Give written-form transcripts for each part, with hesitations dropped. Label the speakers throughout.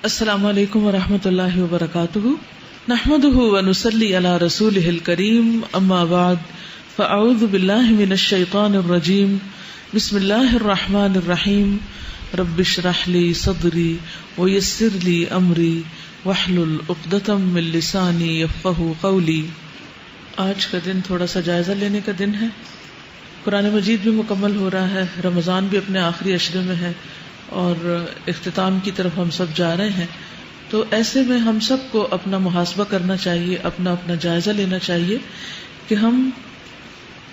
Speaker 1: السلام علیکم ورحمۃ اللہ وبرکاتہ، نحمده ونصلی علی رسولہ الکریم، اما بعد فاعوذ باللہ من الشیطان الرجیم، بسم اللہ الرحمن الرحیم، رب اشرح لی صدری ویسر لی امری واحلل عقدۃ من لسانی یفقہوا قولی۔ آج کا دن تھوڑا سا جائزہ لینے کا دن ہے۔ قرآن مجید بھی مکمل ہو رہا ہے، رمضان بھی اپنے آخری عشرے میں ہے اور اختتام کی طرف ہم سب جا رہے ہیں، تو ایسے میں ہم سب کو اپنا محاسبہ کرنا چاہیے، اپنا جائزہ لینا چاہیے کہ ہم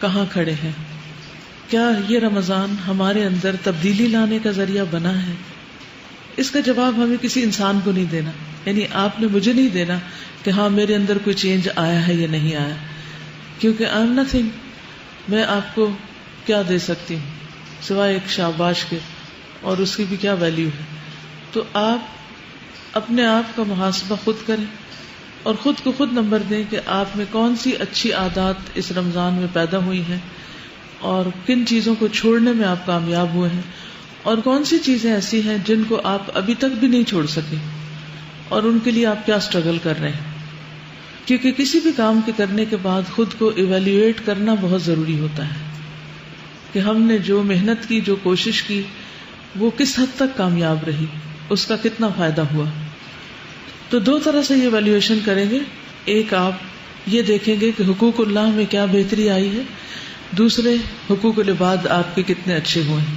Speaker 1: کہاں کھڑے ہیں۔ کیا یہ رمضان ہمارے اندر تبدیلی لانے کا ذریعہ بنا ہے؟ اس کا جواب ہمیں کسی انسان کو نہیں دینا، یعنی آپ نے مجھے نہیں دینا کہ ہاں میرے اندر کوئی چینج آیا ہے یا نہیں آیا، کیونکہ آئی ایم نتھنگ۔ میں آپ کو کیا دے سکتی ہوں سوائے ایک شاباش کے، اور اس کی بھی کیا ویلیو ہے؟ تو آپ اپنے آپ کا محاسبہ خود کریں اور خود کو خود نمبر دیں کہ آپ میں کون سی اچھی عادات اس رمضان میں پیدا ہوئی ہیں اور کن چیزوں کو چھوڑنے میں آپ کامیاب ہوئے ہیں، اور کون سی چیزیں ایسی ہیں جن کو آپ ابھی تک بھی نہیں چھوڑ سکے اور ان کے لیے آپ کیا اسٹرگل کر رہے ہیں۔ کیونکہ کسی بھی کام کے کرنے کے بعد خود کو ایویلیویٹ کرنا بہت ضروری ہوتا ہے کہ ہم نے جو محنت کی، جو کوشش کی، وہ کس حد تک کامیاب رہی، اس کا کتنا فائدہ ہوا۔ تو دو طرح سے یہ ایویلیویشن کریں گے، ایک آپ یہ دیکھیں گے کہ حقوق اللہ میں کیا بہتری آئی ہے، دوسرے حقوق العباد آپ کے کتنے اچھے ہوئے ہیں۔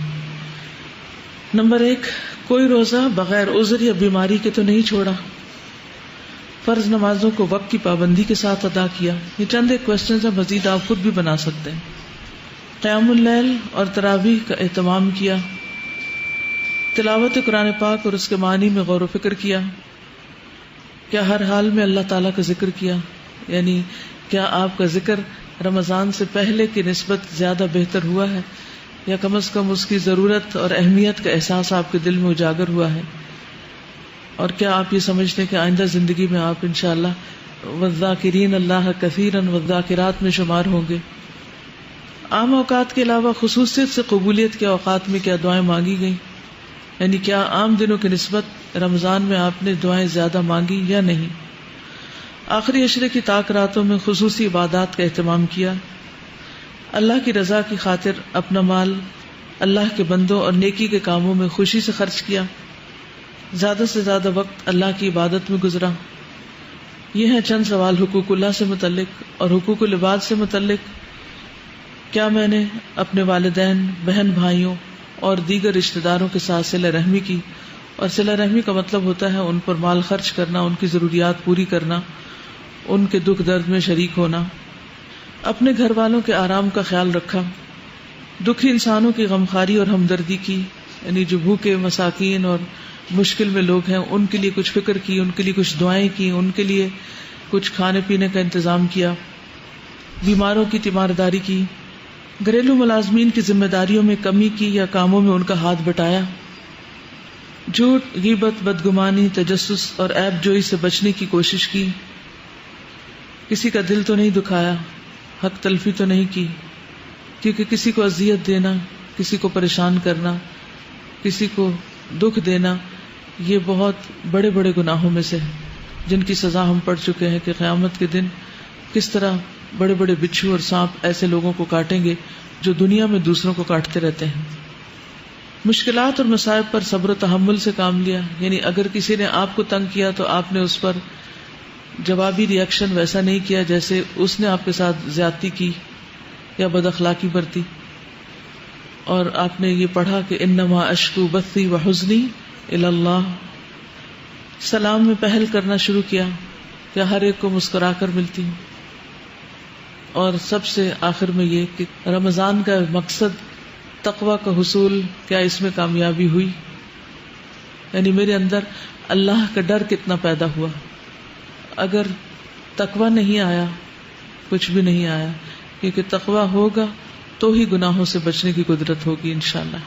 Speaker 1: نمبر 1، کوئی روزہ بغیر عذر یا بیماری کے تو نہیں چھوڑا، فرض نمازوں کو وقت کی پابندی کے ساتھ ادا کیا۔ یہ چند ایک کوسچنز ہیں، مزید آپ خود بھی بنا سکتے ہیں۔ قیام اللیل اور تراویح کا اہتمام کیا، تلاوت قرآن پاک اور اس کے معنی میں غور و فکر کیا، کیا ہر حال میں اللہ تعالیٰ کا ذکر کیا، یعنی کیا آپ کا ذکر رمضان سے پہلے کی نسبت زیادہ بہتر ہوا ہے، یا کم از کم اس کی ضرورت اور اہمیت کا احساس آپ کے دل میں اجاگر ہوا ہے، اور کیا آپ یہ سمجھتے ہیں کہ آئندہ زندگی میں آپ انشاءاللہ والذاکرین اللہ کثیرا والذاکرات میں شمار ہوں گے۔ عام اوقات کے علاوہ خصوصیت سے قبولیت کے اوقات میں کیا دعائیں مانگی گئیں، یعنی کیا عام دنوں کی نسبت رمضان میں آپ نے دعائیں زیادہ مانگی یا نہیں۔ آخری عشرے کی طاق راتوں میں خصوصی عبادات کا اہتمام کیا، اللہ کی رضا کی خاطر اپنا مال اللہ کے بندوں اور نیکی کے کاموں میں خوشی سے خرچ کیا، زیادہ سے زیادہ وقت اللہ کی عبادت میں گزرا۔ یہ ہیں چند سوال حقوق اللہ سے متعلق اور حقوق العباد سے متعلق۔ کیا میں نے اپنے والدین، بہن بھائیوں اور دیگر رشتہ داروں کے ساتھ صلہ رحمی کی، اور صلہ رحمی کا مطلب ہوتا ہے ان پر مال خرچ کرنا، ان کی ضروریات پوری کرنا، ان کے دکھ درد میں شریک ہونا۔ اپنے گھر والوں کے آرام کا خیال رکھا، دکھی انسانوں کی غمخواری اور ہمدردی کی، یعنی جو بھوکے، مساکین اور مشکل میں لوگ ہیں ان کے لیے کچھ فکر کی، ان کے لیے کچھ دعائیں کی، ان کے لیے کچھ کھانے پینے کا انتظام کیا، بیماروں کی تیمارداری کی، گھریلو ملازمین کی ذمہ داریوں میں کمی کی یا کاموں میں ان کا ہاتھ بٹایا، جھوٹ، غیبت، بدگمانی، تجسس اور عیب جوئی سے بچنے کی کوشش کی، کسی کا دل تو نہیں دکھایا، حق تلفی تو نہیں کی، کیونکہ کسی کو اذیت دینا، کسی کو پریشان کرنا، کسی کو دکھ دینا، یہ بہت بڑے بڑے گناہوں میں سے ہے جن کی سزا ہم پڑھ چکے ہیں کہ قیامت کے دن کس طرح بڑے بڑے بچھو اور سانپ ایسے لوگوں کو کاٹیں گے جو دنیا میں دوسروں کو کاٹتے رہتے ہیں۔ مشکلات اور مصائب پر صبر و تحمل سے کام لیا، یعنی اگر کسی نے آپ کو تنگ کیا تو آپ نے اس پر جوابی ری ایکشن ویسا نہیں کیا جیسے اس نے آپ کے ساتھ زیادتی کی یا بد اخلاقی برتی، اور آپ نے یہ پڑھا کہ انما اشکو بثی وحزنی الی اللہ۔ سلام میں پہل کرنا شروع کیا، کیا ہر ایک کو مسکرا کر ملتی ہوں۔ اور سب سے آخر میں یہ کہ رمضان کا مقصد تقوی کا حصول، کیا اس میں کامیابی ہوئی، یعنی میرے اندر اللہ کا ڈر کتنا پیدا ہوا۔ اگر تقوی نہیں آیا کچھ بھی نہیں آیا، کیونکہ تقوی ہوگا تو ہی گناہوں سے بچنے کی قدرت ہوگی انشاءاللہ۔